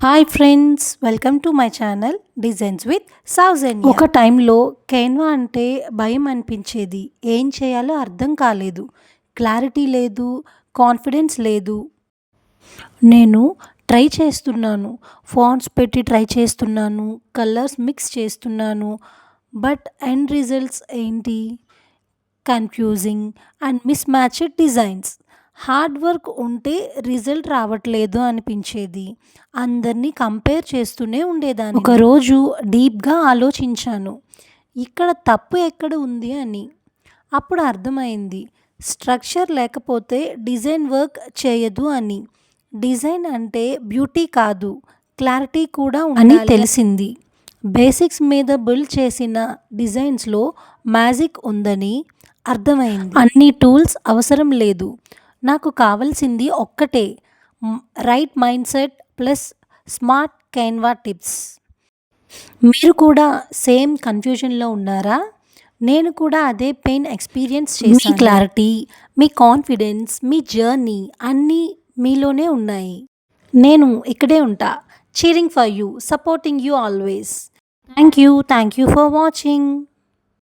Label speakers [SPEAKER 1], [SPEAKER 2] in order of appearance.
[SPEAKER 1] Hi friends, welcome to my channel designs with Soujanya. ఒక టైంలో కెన్వా అంటే భయం అనిపించేది. ఏం చేయాలో అర్థం కాలేదు. క్లారిటీ లేదు, కాన్ఫిడెన్స్ లేదు. నేను ట్రై చేస్తున్నాను, ఫాంట్స్ పెట్టి ట్రై చేస్తున్నాను, కలర్స్ మిక్స్ చేస్తున్నాను. బట్ ఎండ్ రిజల్ట్స్ ఏంటి? Confusing and miss matched designs. Hard work ఉంటే రిజల్ట్ రావట్లేదు అనిపించేది. అందరినీ కంపేర్ చేస్తూనే ఉండేదాన్ని. ఒకరోజు డీప్గా ఆలోచించాను, ఇక్కడ తప్పు ఎక్కడ ఉంది అని. అప్పుడు అర్థమైంది, స్ట్రక్చర్ లేకపోతే డిజైన్ వర్క్ చేయదు అని. డిజైన్ అంటే బ్యూటీ కాదు, క్లారిటీ కూడా అని తెలిసింది. బేసిక్స్ మీద బిల్డ్ చేసిన డిజైన్స్లో మ్యాజిక్ ఉందని అర్థమైంది. అన్ని టూల్స్ అవసరం లేదు, నాకు కావాల్సింది ఒక్కటే, right mind set plus smart Canva tips. మీరు కూడా సేమ్ కన్ఫ్యూజన్లో ఉన్నారా? నేను కూడా అదే పెయిన్ ఎక్స్పీరియన్స్ చేశాను. మీ క్లారిటీ, మీ కాన్ఫిడెన్స్, మీ జర్నీ అన్నీ మీలోనే ఉన్నాయి. నేను ఇక్కడే ఉంటా, cheering for you, supporting you always. Thank you for watching.